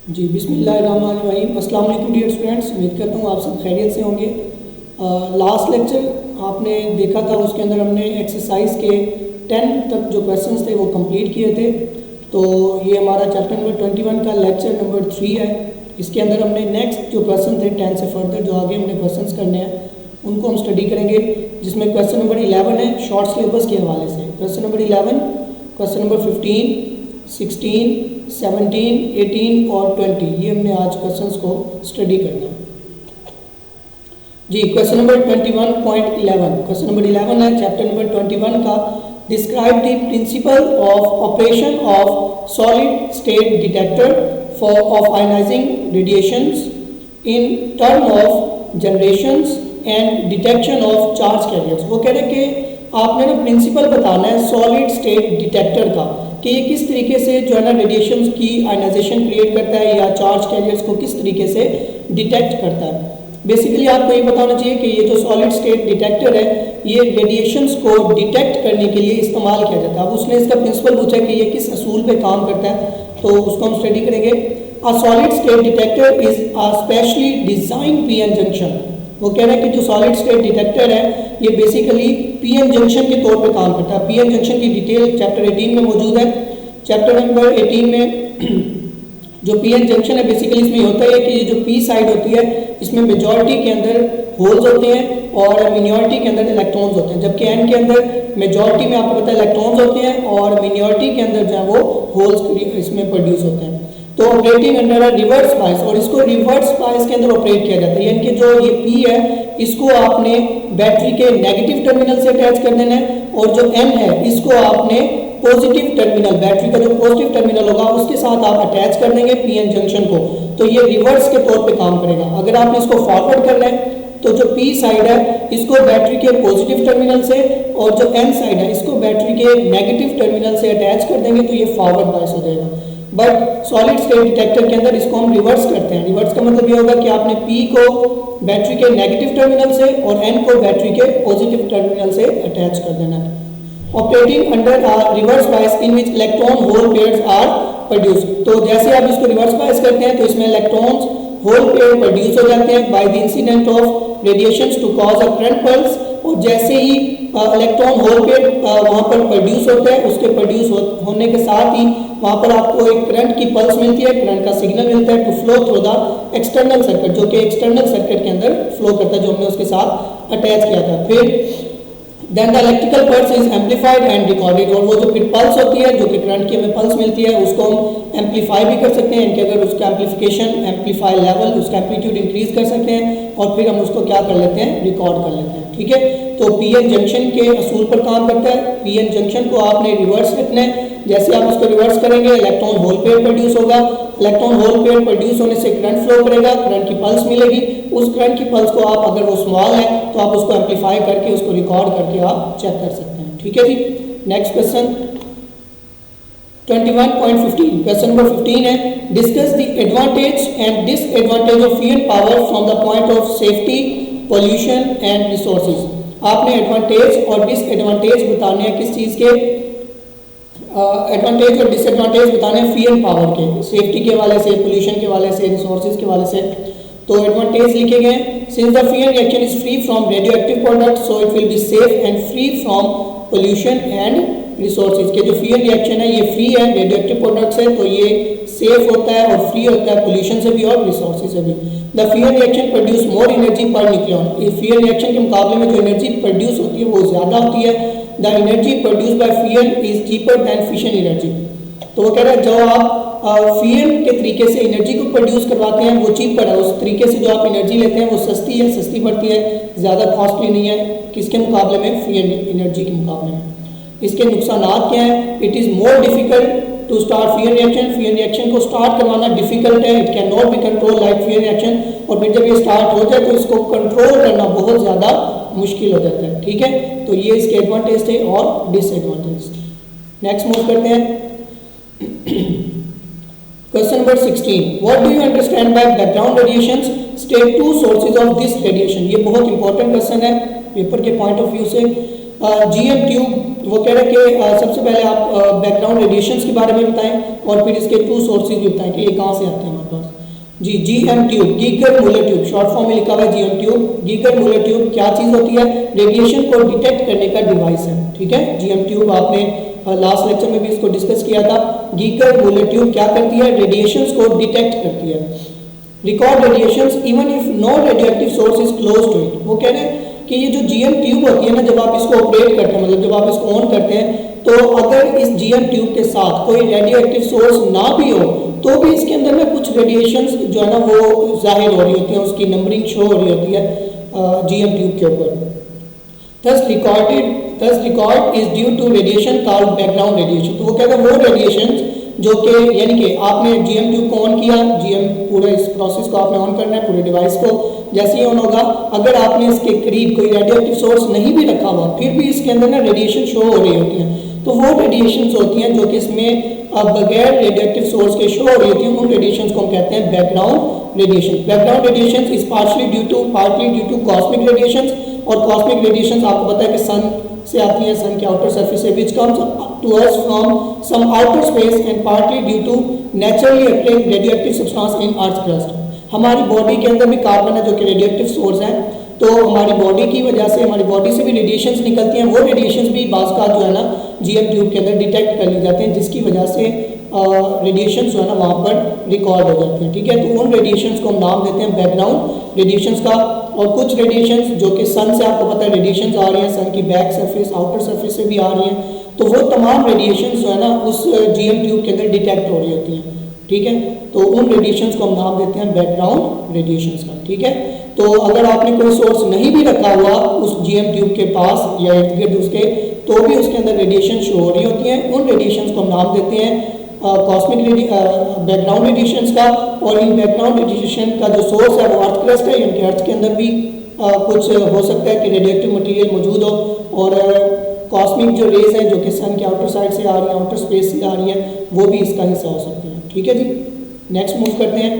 जी बिस्मिल्लाहिर्रहमानिर्रहीम। अस्सलाम वालेकुम डियर स्टूडेंट्स, उम्मीद करता हूँ आप सब खैरियत से होंगे। लास्ट लेक्चर आपने देखा था, उसके अंदर हमने एक्सरसाइज के 10 तक जो क्वेश्चंस थे वो कंप्लीट किए थे। तो ये हमारा चैप्टर नंबर 21 का लेक्चर नंबर 3 है। इसके अंदर हमने नेक्स्ट जो क्वेश्चन थे 10 से फर्दर जो आगे हमने क्वेश्चंस करने हैं उनको हम स्टडी करेंगे, जिसमें क्वेश्चन नंबर 11 है शॉर्ट सिलेबस के हवाले से। क्वेश्चन नंबर 11, क्वेश्चन नंबर 15, 16, 17, 18 और 20 ये हमने आज क्वेश्चंस को स्टडी करना है। जी क्वेश्चन नंबर 21.11, क्वेश्चन नंबर 11 है चैप्टर नंबर 21 का। Describe the principle of operation of solid state detector for of ionising radiations in term of generations and detection of charge carriers. वो कह रहे हैं कि आपने ना प्रिंसिपल बताना है सॉलिड स्टेट डिटेक्टर का, कि ये किस तरीके से जो है ना रेडिएशंस की आयनाइजेशन क्रिएट करता है या चार्ज कैरियर्स को किस तरीके से डिटेक्ट करता है। बेसिकली आपको ये बताना चाहिए कि ये जो सॉलिड स्टेट डिटेक्टर है ये रेडिएशंस को डिटेक्ट करने के लिए इस्तेमाल किया जाता है। अब उसने इसका प्रिंसिपल पूछा कि ये किस असूल पे काम करता है, तो उसको हम स्टडी करेंगे। A solid state detector is a specially design PN junction. वो कह रहे हैं कि जो सॉलिड स्टेट डिटेक्टर है ये बेसिकली पीएन जंक्शन के तौर पे काम करता है। पीएन जंक्शन की डिटेल चैप्टर 18 में मौजूद है। चैप्टर नंबर 18 में जो पीएन जंक्शन है बेसिकली इसमें होता है कि ये जो पी साइड होती है इसमें मेजॉरिटी के अंदर होल्स होते हैं और मिनियोरिटी के अंदर इलेक्ट्रॉन्स होते हैं, जबकि एन के अंदर मेजॉरिटी में आपको पता है इलेक्ट्रॉन्स होते हैं और मिनियोरिटी के अंदर जो है वो होल्स इसमें प्रोड्यूस होते हैं। तो operating under a reverse bias, और इसको रिवर्स बायस के अंदर ऑपरेट किया जाता है, यानी कि जो ये पी है इसको आपने बैटरी के नेगेटिव टर्मिनल से अटैच कर देना है और जो एन है इसको आपने पॉजिटिव टर्मिनल, बैटरी का जो पॉजिटिव टर्मिनल होगा उसके साथ आप अटैच कर देंगे पीएन जंक्शन को, तो ये रिवर्स के तौर पे काम करेगा। अगर आपने इसको फॉरवर्ड करना है तो जो पी साइड है इसको बैटरी के पॉजिटिव टर्मिनल से और जो एन साइड है इसको बैटरी के नेगेटिव टर्मिनल से अटैच कर देंगे तो ये फॉरवर्ड बायस हो जाएगा। बट सॉलिड स्टेट डिटेक्टर के अंदर इसको हम रिवर्स करते हैं। रिवर्स का मतलब ये होगा कि आपने पी को बैटरी के नेगेटिव टर्मिनल से और एन को बैटरी के पॉजिटिव टर्मिनल से अटैच कर देना है। Operating under reverse bias in which electron hole pairs are produce. तो जैसे आप इसको रिवर्स बायस करते हैं तो इसमें इलेक्ट्रॉन्स होल पेयर प्रोड्यूस हो जाते हैं by the incident of radiations to cause a current pulse, और जैसे ही इलेक्ट्रॉन होल पेयर वहाँ पर प्रोड्यूस होते हैं उसके प्रोड्यूस होने के साथ ही वहाँ पर आपको एक करंट की पल्स मिलती है, करंट का सिग्नल मिलता है to flow through the external circuit, जो कि एक्सटर्नल सर्किट के अंदर फ्लो करता है जो हमने उसके साथ अटैच किया था। फिर then the electrical pulse is amplified and recorded, और वो जो फिर पल्स होती है जो कि करंट की हमें पल्स मिलती है उसको हम एम्पलीफाई भी कर सकते हैं, इनके अगर उसका एम्पलीफिकेशन एम्पलीफाई लेवल उसका एम्पलीट्यूड इंक्रीज कर सकते हैं और फिर हम उसको क्या कर लेते हैं, रिकॉर्ड कर लेते हैं। ठीक है, तो पीएन जंक्शन के असूल पर काम करता है। पीएन जंक्शन को आपने रिवर्स रखना है, जैसे आप उसको रिवर्स करेंगे इलेक्ट्रॉन होल पेयर प्रोड्यूस होगा, इलेक्ट्रॉन होल पेयर प्रोड्यूस होने से करंट फ्लो करेगा, करंट की पल्स मिलेगी, उस करंट की पल्स को आप अगर वो स्मॉल है तो आप उसको एम्पलीफाई करके उसको रिकॉर्ड करके आप चेक कर सकते हैं। ठीक है जी, नेक्स्ट क्वेश्चन 21.15, क्वेश्चन नंबर 15 है discuss the advantage and disadvantage of fusion power from the point of safety, pollution and resources. आपने एडवांटेज और डिसएडवांटेज बताने हैं किस चीज़ के, एडवांटेज और डिसएडवांटेज बताने हैं फीएन पावर के, सेफ्टी के वाले से, पोल्यूशन के वाले से, रिसोर्सेज के वाले से। तो एडवांटेज लिखे गए since the fusion reaction is free from radioactive product so it will be safe and free from pollution and resources. के जो फीएन रिएक्शन है ये फ्री है रेडियोएक्टिव प्रोडक्ट से, तो ये सेफ होता है और फ्री होता है पोल्यूशन से भी और रिसोर्सेज से भी। The fusion reaction produce more energy per nucleon. इस फीएन रिएक्शन के मुकाबले में जो एनर्जी प्रोड्यूस होती है वो ज़्यादा होती है। The energy produce by fusion is cheaper than fission energy. तो वो कह रहा है जो आप फीएन के तरीके से एनर्जी को प्रोड्यूस करवाते हैं वो चीपर है, उस तरीके से जो आप एनर्जी लेते हैं वो सस्ती है, सस्ती पड़ती है, ज़्यादा कॉस्टली नहीं है किसके मुकाबले में, फीएन एनर्जी के मुकाबले में। इसके नुकसानात क्या हैं, it is more difficult to start fusion reaction. Fusion reaction को स्टार्ट करवाना डिफिकल्ट है, it can not be control like fusion reaction, और फिर जब ये स्टार्ट हो जाए तो इसको कंट्रोल करना बहुत ज़्यादा मुश्किल हो जाता है। ठीक है, तो ये इसके एडवांटेज थे और डिसएडवांटेज। नेक्स्ट मूव करते हैं question number 16, what do you understand by background radiations, state two sources of this radiation. ये बहुत इंपॉर्टेंट क्वेश्चन है पेपर के पॉइंट ऑफ व्यू से। जीएम ट्यूब वो कह रहे हैं कि सबसे पहले आप बैकग्राउंड रेडिएशंस के बारे में बताएं और फिर इसके टू सोर्सेज भी बताएं कि ये कहाँ से आते हैं हमारे पास। G, GM tube, Geiger Muller tube, short form में लिखा हुआ है GM tube. Geiger Muller tube क्या चीज़ होती है? रेडिएशन को डिटेक्ट करने का डिवाइस है, ठीक है। जीएम ट्यूब आपने लास्ट लेक्चर में भी इसको डिस्कस किया था। गीगर मूलर ट्यूब क्या करती है? रेडिएशंस को डिटेक्ट करती है। Record radiations even if no radioactive source is close to it. वो कह रहे हैं कि ये जो जीएम ट्यूब होती है ना, जब आप इसको ऑपरेट करते हैं, मतलब जब आप इसको ऑन करते हैं, तो अगर इस जीएम ट्यूब के साथ कोई रेडियोएक्टिव सोर्स ना भी हो तो भी इसके अंदर में कुछ रेडिएशंस जो है ना वो जाहिर हो रही होती है, उसकी नंबरिंग शो हो रही होती है जीएम ट्यूब के ऊपर। thus record is due to radiation called background radiation। तो वो कहता है वो रेडिएशन जो कि यानी कि आपने जीएम ट्यूब को ऑन किया, जीएम पूरा इस प्रोसेस को आपने ऑन करना है, पूरे डिवाइस को जैसे ही ऑन होगा, अगर आपने इसके करीब कोई रेडियोएक्टिव सोर्स नहीं भी रखा हुआ फिर भी इसके अंदर ना रेडिएशन शो हो रही होती है, तो वो रेडिएशंस होती हैं जो कि इसमें बगैर रेडियोएक्टिव सोर्स के शो हो रही होती हैं, उन रेडिएशंस को हम कहते हैं background radiation. Background radiations is partly due to cosmic radiations, और कॉस्मिक रेडिएशंस आपको पता है कि सन से आती है, सन के आउटर सरफेस से, which comes to us from some outer space and partly due to naturally occurring radioactive substance in earth crust. हमारी बॉडी के अंदर भी कार्बन है जो कि रेडियोएक्टिव सोर्स है, तो हमारी बॉडी की वजह से, हमारी बॉडी से भी रेडिएशंस निकलती हैं, वो रेडिएशंस भी बाज़ का जो है ना जीएम ट्यूब के अंदर डिटेक्ट कर ली जाते हैं, जिसकी वजह से रेडिएशंस जो है ना वहाँ पर रिकॉर्ड हो जाते हैं, ठीक है। तो उन रेडिएशंस को हम नाम देते हैं बैकग्राउंड रेडिएशंस का। और कुछ रेडिएशंस जो कि सन से आपको पता है रेडिएशंस आ रही हैं, सन की बैक सरफेस, आउटर सरफेस से भी आ रही हैं, तो वो तमाम रेडिएशंस जो है ना उस जीएम ट्यूब के अंदर डिटेक्ट हो रही होती हैं, ठीक है। तो उन रेडिएशंस को हम नाम देते हैं बैकग्राउंड रेडिएशंस का, ठीक है। तो अगर आपने कोई सोर्स नहीं भी रखा हुआ उस जीएम ट्यूब के पास या इर्द गिर्द उसके, तो भी उसके अंदर रेडिएशन शो हो रही होती हैं, उन रेडिएशंस को हम नाम देते हैं कॉस्मिक बैकग्राउंड रेडिएशंस का। और इन बैकग्राउंड रेडिएशन का जो सोर्स है वो अर्थ क्रस्ट है, यानी कि अर्थ के अंदर भी कुछ हो सकता है कि रेडियोएक्टिव मटेरियल मौजूद हो, और कॉस्मिक जो रेज है जो कि सन के आउटर साइड से आ रही है, आउटर स्पेस से आ रही है, वो भी इसका हिस्सा हो सकती है, ठीक है जी। नेक्स्ट मूव करते हैं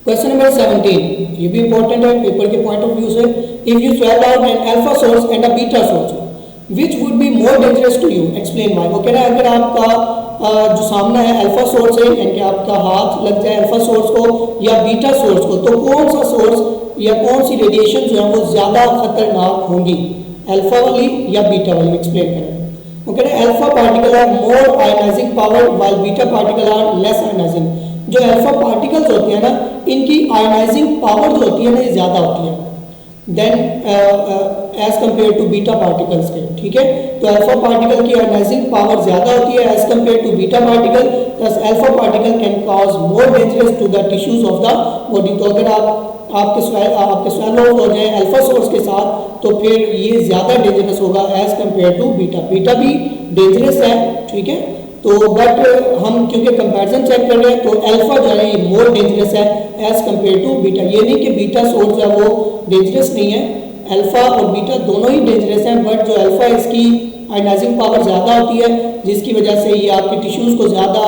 क्वेश्चन नंबर 17। ये भी इंपॉर्टेंट है पेपर के पॉइंट ऑफ व्यू से। If you swap out an alpha source and a beta source which would be more dangerous to you, explain why. वो कह रहा है अगर आपका जो सामना है अल्फा सोर्स है, यानी कि आपका हाथ लग जाए अल्फा सोर्स को या बीटा सोर्स को, तो कौन सा सोर्स या कौन सी रेडिएशन जो है वो ज़्यादा खतरनाक होंगी, अल्फा वाली या बीटा वाली, एक्सप्लेन करें। वो कह रहे हैं alpha particle are more ionising power while beta particle are less ionising. जो अल्फा पार्टिकल्स होती है ना, इनकी आयनाइजिंग पावर जो होती है ना ये ज़्यादा होती है then as compare to beta particles के, ठीक है। तो अल्फा पार्टिकल की आयनाइजिंग पावर ज़्यादा होती है as compare to beta particle, thus alpha particle can cause more dangerous to the tissues of the body. तो अगर आपके स्वेलो हो जाए अल्फा सोर्स के साथ, तो फिर ये ज़्यादा डेंजरस होगा as compare to beta. Beta भी डेंजरस है, ठीक है, तो बट हम क्योंकि कंपैरिजन चेक कर रहे हैं, तो अल्फा जो है ये मोर डेंजरस है एज कम्पेयर टू बीटा। ये नहीं कि बीटा सोर्स जो है वो डेंजरस नहीं है, अल्फा और बीटा दोनों ही डेंजरस हैं, बट जो अल्फा है इसकी आयनाइजिंग पावर ज़्यादा होती है, जिसकी वजह से ये आपके टिश्यूज़ को ज़्यादा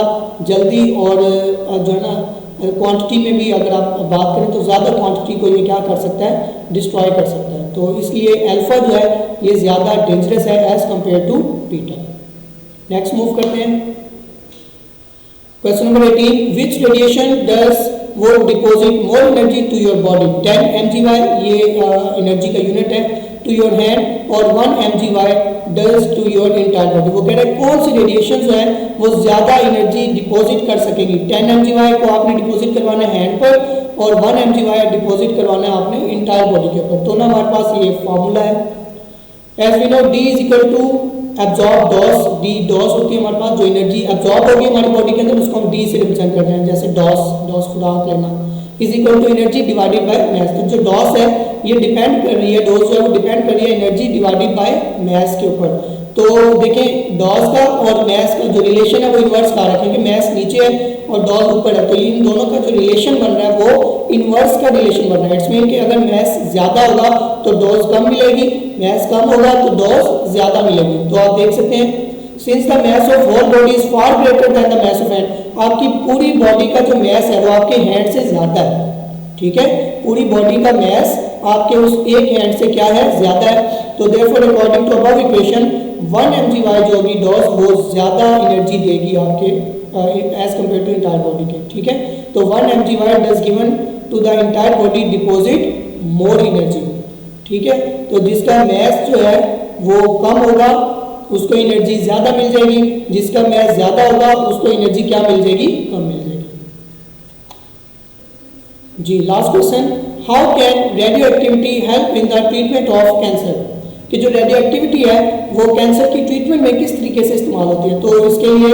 जल्दी और जो है ना क्वांटिटी में भी अगर आप बात करें तो ज़्यादा क्वांटिटी को ये क्या कर सकता है, डिस्ट्रॉय कर सकता है। तो इसलिए अल्फा जो है ये ज़्यादा डेंजरस है as compare to beta. Next move करते हैं question number 18। Which radiation dose would deposit more energy to your body, 10 mgy ये एनर्जी का यूनिट है, टू योर हैंड, और 1 mgy dose to your entire body. वो कह रहे हैं कौन सी रेडिएशन जो है वो ज़्यादा एनर्जी डिपॉजिट कर सकेगी। 10 mgy को आपने डिपॉजिट करवाना है हैंड पर, और 1 mgy डिपॉजिट करवाना है आपने इंटायर बॉडी के ऊपर। तो ना हमारे पास ये फॉर्मूला है, as we know D is equal to absorb dose, D dose होती है हमारे पास, जो एनर्जी एब्जॉर्ब होगी हमारी बॉडी के अंदर उसको हम डी से रिप्रेजेंट करते हैं, जैसे डॉस खुराक लेना, is equal to energy divided by mass. तो जो डॉस है ये डिपेंड कर रही है, डॉस जो है वो डिपेंड कर रही है एनर्जी डिवाइडेड बाय मैस के ऊपर। तो देखें डॉस का और मैस का जो रिलेशन है वो इन्वर्स का रहा है, क्योंकि मैस नीचे है और डॉस ऊपर है, तो इन दोनों का जो रिलेशन बन रहा है वो इन्वर्स का रिलेशन बन रहा है। इट्स मीन कि अगर मैस ज़्यादा होगा तो डॉस कम मिलेगी, मैस कम होगा तो डॉस ज़्यादा मिलेगी। तो आप देख सकते हैं since the mass of whole body is far greater than the mass of hand, आपकी पूरी बॉडी का जो मैस है वो आपके हैंड से ज़्यादा है, ठीक है, पूरी बॉडी का मैस आपके उस एक हैंड से क्या है, ज़्यादा है। तो therefore according to above equation 1 mgy जो होगी डोज वो ज़्यादा एनर्जी देगी आपके as compare to entire body के, ठीक है। तो 1 mgy dose given to the entire body deposit more energy, ठीक है। तो जिसका मैस जो है वो कम होगा उसको एनर्जी ज़्यादा मिल जाएगी, जिसका मैस ज़्यादा होगा उसको एनर्जी क्या मिल जाएगी, कम मिल जाएगी। जी last question, how can radioactivity help in the treatment of cancer, कि जो रेडियो एक्टिविटी है वो कैंसर की ट्रीटमेंट में किस तरीके से इस्तेमाल होती है। तो इसके लिए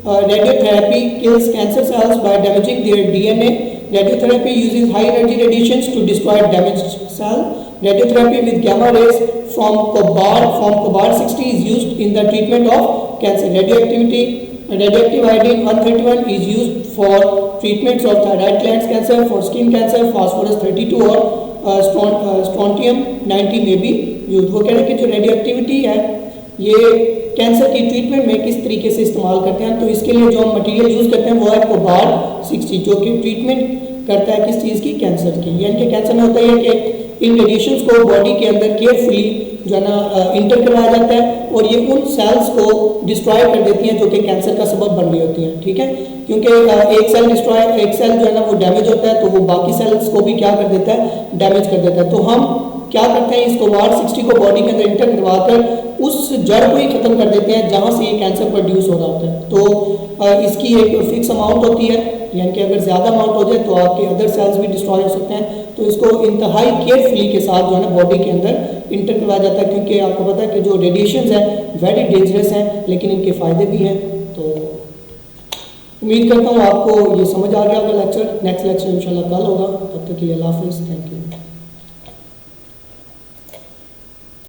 radiotherapy kills cancer cells by damaging their DNA, radiotherapy uses high energy radiations to destroy damaged cell, radiotherapy with gamma rays from cobalt 60 is used in the treatment of cancer. Radioactive iodine 131 is used for treatments of thyroid gland cancer, for skin cancer, phosphorus 32 और strontium 90 में भी use. वो कह रहे हैं कि जो radioactivity है ये कैंसर की ट्रीटमेंट में किस तरीके से इस्तेमाल करते हैं। तो इसके लिए जो हम मटेरियल यूज करते हैं वो है कोबाल्ट 60, जो कि ट्रीटमेंट करता है किस चीज़ की, कैंसर की। यानी कि कैंसर में होता है कि इन रेडिएशंस को बॉडी के अंदर केयरफुली जो है ना इंटर करवाया जाता है और ये उन सेल्स को डिस्ट्रॉय कर देती हैं जो कि कैंसर का सबब बन रही होती हैं, ठीक है। क्योंकि एक सेल जो है ना वो डैमेज होता है तो वो बाकी सेल्स को भी क्या कर देता है, डैमेज कर देता है। तो हम क्या करते हैं, इस कोबाल्ट 60 को बॉडी के अंदर इंटर करवाकर उस जड़ को ही खत्म कर देते हैं जहाँ से ये कैंसर प्रोड्यूस हो रहा होता है। तो इसकी एक फिक्स अमाउंट होती है, यानी कि अगर ज़्यादा अमाउंट हो जाए तो आपके अदर सेल्स भी डिस्ट्रॉय हो सकते हैं। तो इसको इंतहाई केयरफुली के साथ जो है ना बॉडी के अंदर इंटर करवाया जाता है, क्योंकि आपको पता है कि जो रेडिएशंस हैं वेरी डेंजरस हैं लेकिन इनके फ़ायदे भी हैं। तो उम्मीद करता हूँ आपको ये समझ आ गया होगा लेक्चर। नेक्स्ट लेक्चर इंशाल्लाह कल होगा, तब तक के लिए अल्लाह हाफिज़, थैंक यू।